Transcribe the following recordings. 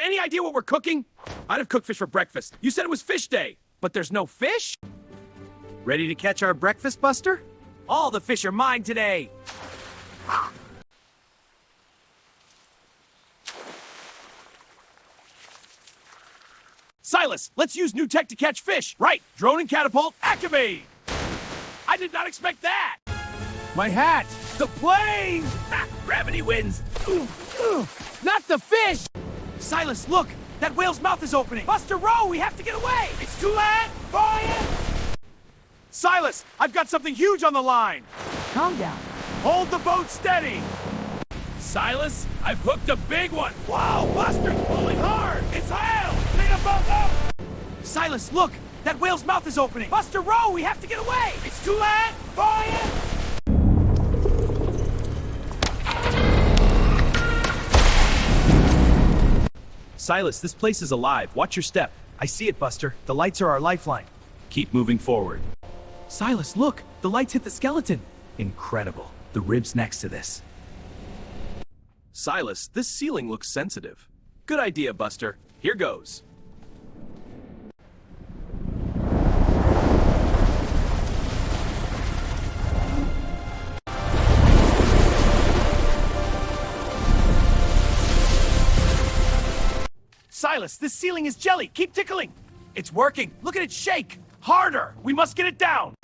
any idea what we're cooking? I'd have cooked fish for breakfast. You said it was fish day, but there's no fish? Ready to catch our breakfast, Buster? All the fish are mine today. Silas, let's use new tech to catch fish. Right, drone and catapult, activate! I did not expect that! My hat! The plane! Ah, gravity wins! Not the fish! Silas, look! That whale's mouth is opening! Buster, row! We have to get away! It's too late! Fire! Silas, I've got something huge on the line! Calm down. Hold the boat steady! Silas, I've hooked a big one! Wow, Buster's pulling hard! It's hail! Bring a boat up! Silas, look! That whale's mouth is opening! Buster, row! We have to get away! It's too late! Fire! Silas, this place is alive. Watch your step. I see it, Buster. The lights are our lifeline. Keep moving forward. Silas, look! The lights hit the skeleton. Incredible. The ribs next to this. Silas, this ceiling looks sensitive. Good idea, Buster. Here goes. Silas, this ceiling is jelly. Keep tickling. It's working. Look at it shake. Harder. We must get it down.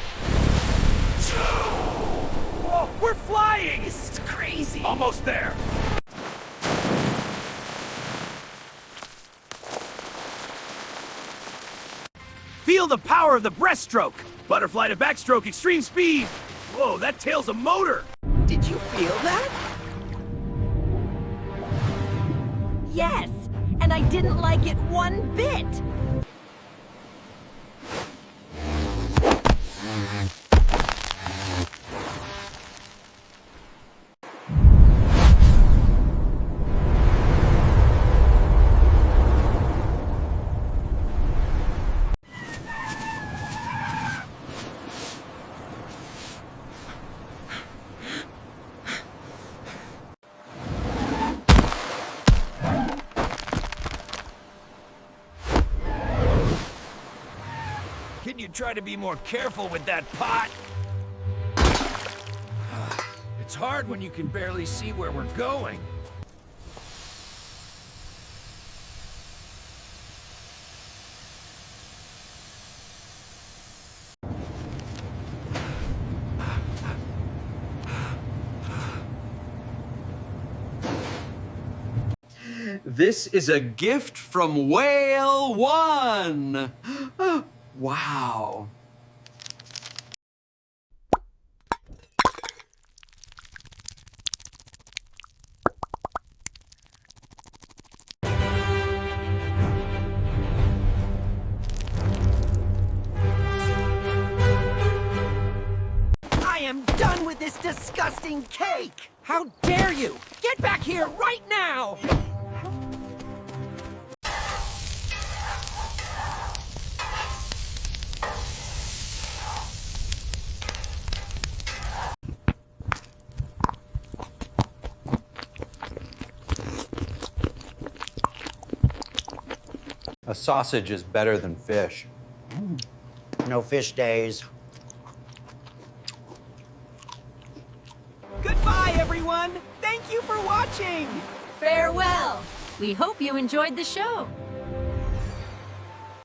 Whoa, we're flying. This is crazy. Almost there. Feel the power of the breaststroke. Butterfly to backstroke, extreme speed. Whoa, that tail's a motor. Did you feel that? Yes, and I didn't like it one bit. Can you try to be more careful with that pot? It's hard when you can barely see where we're going. This is a gift from Whale One! Wow. I am done with this disgusting cake! How dare you! Get back here right now! A sausage is better than fish. No fish days. Goodbye, everyone! Thank you for watching! Farewell. We hope you enjoyed the show.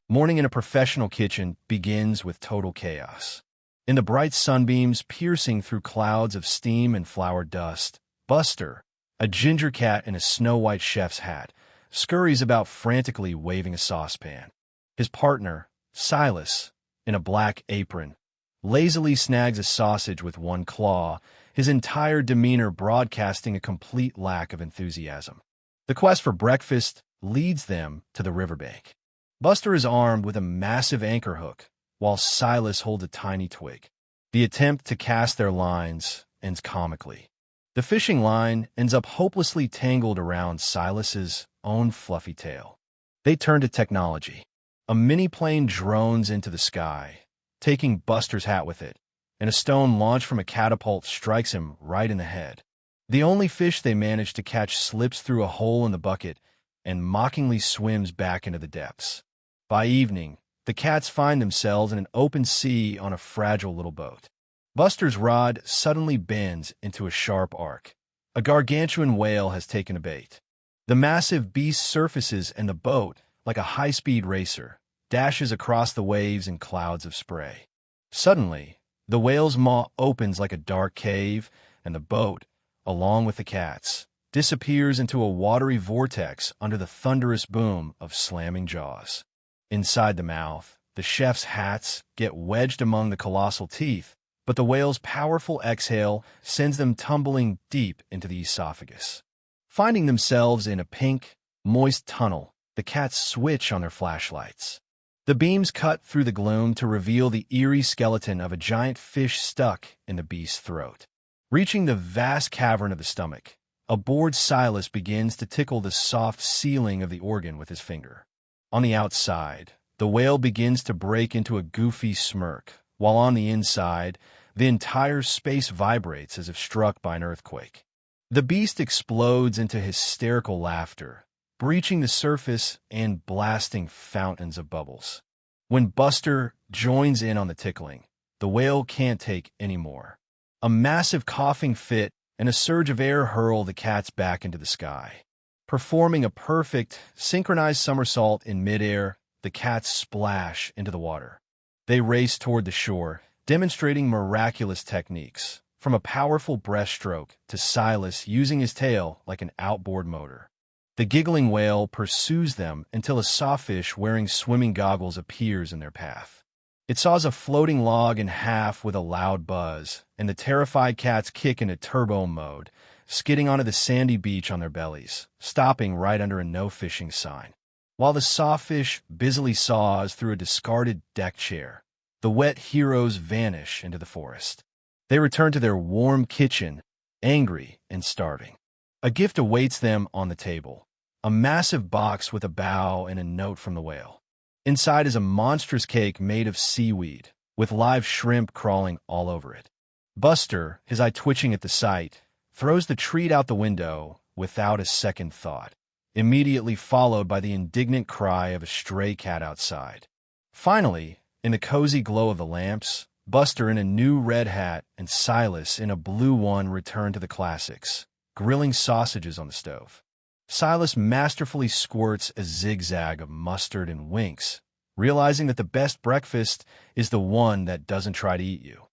Morning in a professional kitchen begins with total chaos. In the bright sunbeams piercing through clouds of steam and flour dust, Buster, a ginger cat in a snow-white chef's hat, scurries about frantically waving a saucepan. His partner, Silas, in a black apron, lazily snags a sausage with one claw, his entire demeanor broadcasting a complete lack of enthusiasm. The quest for breakfast leads them to the riverbank. Buster is armed with a massive anchor hook, while Silas holds a tiny twig. The attempt to cast their lines ends comically. The fishing line ends up hopelessly tangled around Silas's own fluffy tail. They turn to technology. A mini-plane drones into the sky, taking Buster's hat with it, and a stone launched from a catapult strikes him right in the head. The only fish they manage to catch slips through a hole in the bucket and mockingly swims back into the depths. By evening, the cats find themselves in an open sea on a fragile little boat. Buster's rod suddenly bends into a sharp arc. A gargantuan whale has taken a bait. The massive beast surfaces and the boat, like a high-speed racer, dashes across the waves in clouds of spray. Suddenly, the whale's maw opens like a dark cave, and the boat, along with the cats, disappears into a watery vortex under the thunderous boom of slamming jaws. Inside the mouth, the chef's hats get wedged among the colossal teeth, but the whale's powerful exhale sends them tumbling deep into the esophagus. Finding themselves in a pink, moist tunnel, the cats switch on their flashlights. The beams cut through the gloom to reveal the eerie skeleton of a giant fish stuck in the beast's throat. Reaching the vast cavern of the stomach, a bored Silas begins to tickle the soft ceiling of the organ with his finger. On the outside, the whale begins to break into a goofy smirk, while on the inside, the entire space vibrates as if struck by an earthquake. The beast explodes into hysterical laughter, breaching the surface and blasting fountains of bubbles. When Buster joins in on the tickling, the whale can't take any more. A massive coughing fit and a surge of air hurl the cats back into the sky. Performing a perfect, synchronized somersault in midair, the cats splash into the water. They race toward the shore, demonstrating miraculous techniques, from a powerful breaststroke to Silas using his tail like an outboard motor. The giggling whale pursues them until a sawfish wearing swimming goggles appears in their path. It saws a floating log in half with a loud buzz, and the terrified cats kick into turbo mode, skidding onto the sandy beach on their bellies, stopping right under a no-fishing sign. While the sawfish busily saws through a discarded deck chair, the wet heroes vanish into the forest. They return to their warm kitchen, angry and starving. A gift awaits them on the table, a massive box with a bow and a note from the whale. Inside is a monstrous cake made of seaweed, with live shrimp crawling all over it. Buster, his eye twitching at the sight, throws the treat out the window without a second thought, immediately followed by the indignant cry of a stray cat outside. Finally, in the cozy glow of the lamps, Buster in a new red hat and Silas in a blue one return to the classics, grilling sausages on the stove. Silas masterfully squirts a zigzag of mustard and winks, realizing that the best breakfast is the one that doesn't try to eat you.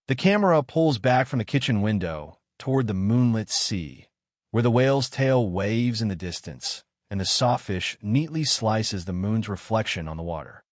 The camera pulls back from the kitchen window toward the moonlit sea, where the whale's tail waves in the distance, and the sawfish neatly slices the moon's reflection on the water.